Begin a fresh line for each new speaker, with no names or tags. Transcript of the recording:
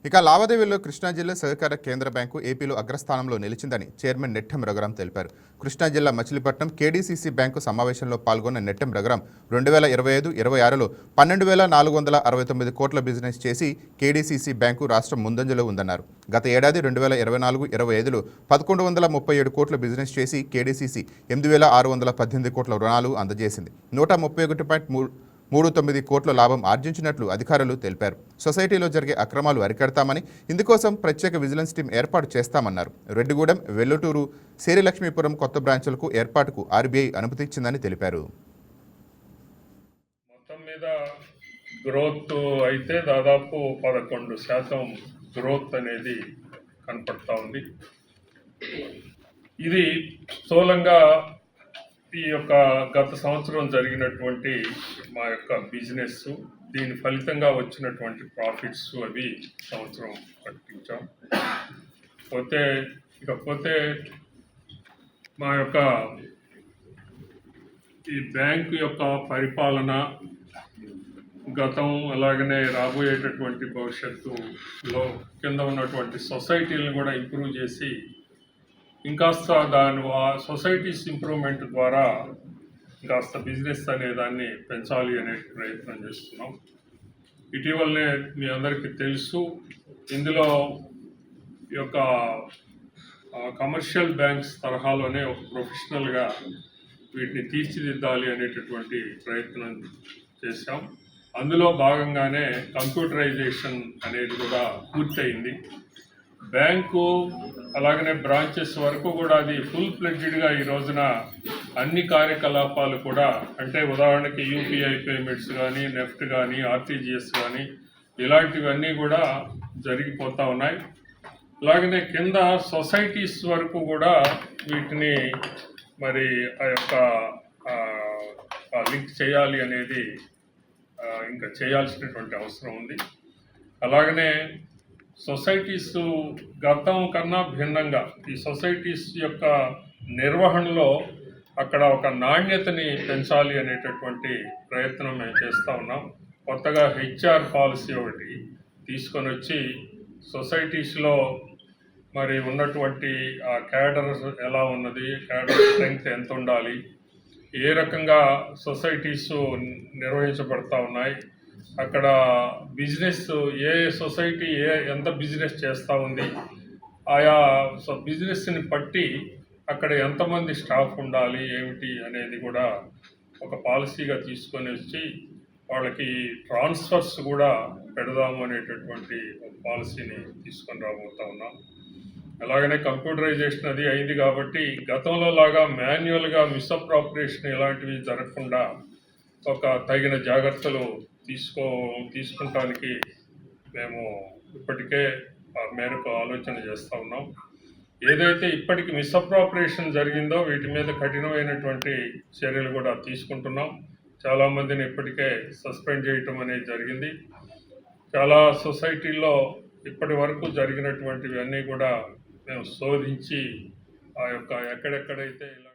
ఇక లావాదేవీల్లో కృష్ణా జిల్లా సహకార కేంద్ర బ్యాంకు ఏపీలో అగ్రస్థానంలో నిలిచిందని చైర్మన్ నెట్టెం రఘురాం తెలిపారు. కృష్ణా జిల్లా మచిలీపట్నం కేడీసీసీ బ్యాంకు సమావేశంలో పాల్గొన్న నెట్టెం రఘురాం 2025-26లో 12,469 కోట్ల బిజినెస్ చేసి కేడీసీసీ బ్యాంకు రాష్ట్రం ముందంజలో ఉందన్నారు. గత ఏడాది 2024-25లో 1,137 కోట్ల బిజినెస్ చేసి కేడీసీసీ 8,618 కోట్ల రుణాలు అందజేసింది. 131.39 కోట్ల లాభం ఆర్జించినట్లు అధికారులు తెలిపారు. సొసైటీలో జరిగే అక్రమాలు అరికడతామని, ఇందుకోసం ప్రత్యేక విజిలెన్స్ టీం ఏర్పాటు చేస్తామన్నారు. రెడ్డిగూడెం, వెల్లుటూరు, శ్రీలక్ష్మీపురం కొత్త బ్రాంచులకు ఏర్పాటుకు ఆర్బీఐ అనుమతి ఇచ్చిందని తెలిపారు.
మొత్తం మీద గ్రోత్ అయితే దాదాపు 11% గ్రోత్ అనేది కనపడతా ఉంది. ఇది స్థూలంగా ఈ యొక్క గత సంవత్సరం జరిగినటువంటి మా యొక్క బిజినెస్, దీని ఫలితంగా వచ్చినటువంటి ప్రాఫిట్స్ అవి సంవత్సరం ప్రకటించాం. ఇకపోతే మా యొక్క ఈ బ్యాంకు యొక్క పరిపాలన గతం అలాగనే రాబోయేటటువంటి భవిష్యత్తులో కింద ఉన్నటువంటి సొసైటీలను కూడా ఇంప్రూవ్ చేసి ఇంకాస్త సొసైటీస్ ఇంప్రూవ్మెంట్ ద్వారా ఇంకాస్త బిజినెస్ అనే దాన్ని పెంచాలి అనే ప్రయత్నం చేస్తున్నాం. ఇటీవలనే మీ అందరికీ తెలుసు, ఇందులో ఈ యొక్క కమర్షియల్ బ్యాంక్స్ తరహాలోనే ఒక ప్రొఫెషనల్గా వీటిని తీర్చిదిద్దాలి అనేటటువంటి ప్రయత్నం చేశాం. అందులో భాగంగానే కంప్యూటరైజేషన్ అనేది కూడా పూర్తయింది. బ్యాంకు అలాగనే బ్రాంచెస్ వరకు కూడా అది ఫుల్ ఫ్లెడ్జ్డ్గా ఈ రోజున అన్ని కార్యకలాపాలు కూడా, అంటే ఉదాహరణకి యూపీఐ పేమెంట్స్ కానీ, నెఫ్ట్ కానీ, ఆర్టీజీఎస్ కానీ ఇలాంటివన్నీ కూడా జరిగిపోతూ ఉన్నాయి. అలాగనే కింద సొసైటీస్ వరకు కూడా వీటిని మరి ఆ యొక్క లింక్ చేయాలి అనేది ఇంకా చేయాల్సినటువంటి అవసరం ఉంది. అలాగనే సొసైటీస్ గతం కన్నా భిన్నంగా ఈ సొసైటీస్ యొక్క నిర్వహణలో అక్కడ ఒక నాణ్యతని పెంచాలి అనేటటువంటి ప్రయత్నం మేము చేస్తూ ఉన్నాం. కొత్తగా హెచ్ఆర్ పాలసీ ఒకటి తీసుకొని వచ్చి సొసైటీస్లో మరి ఉన్నటువంటి ఆ క్యాడర్ ఎలా ఉన్నది, క్యాడర్ స్ట్రెంగ్త్ ఎంత ఉండాలి, ఏ రకంగా సొసైటీస్ నిర్వహించబడతా ఉన్నాయి, అక్కడ బిజినెస్ ఏ సొసైటీ ఎంత బిజినెస్ చేస్తూ ఉంది, ఆయా బిజినెస్ని బట్టి అక్కడ ఎంతమంది స్టాఫ్ ఉండాలి ఏమిటి అనేది కూడా ఒక పాలసీగా తీసుకొని వచ్చి వాళ్ళకి ట్రాన్స్ఫర్స్ కూడా పెడదాము అనేటటువంటి ఒక పాలసీని తీసుకొని రాబోతూ ఉన్నాం. అలాగనే కంప్యూటరైజేషన్ అది అయింది కాబట్టి గతంలో లాగా మాన్యువల్గా మిస్అప్రాపరేషన్ ఇలాంటివి జరగకుండా ఒక తగిన జాగ్రత్తలు తీసుకుంటానికి మేము ఇప్పటికే ఆ మేరకు ఆలోచన చేస్తూ ఉన్నాం. ఏదైతే ఇప్పటికి మిస్అప్రాపరేషన్ జరిగిందో వీటి మీద కఠినమైనటువంటి చర్యలు కూడా తీసుకుంటున్నాం. చాలామందిని ఇప్పటికే సస్పెండ్ చేయటం అనేది జరిగింది. చాలా సొసైటీల్లో ఇప్పటి వరకు జరిగినటువంటివి అన్నీ కూడా మేము శోధించి ఆ యొక్క ఎక్కడెక్కడైతే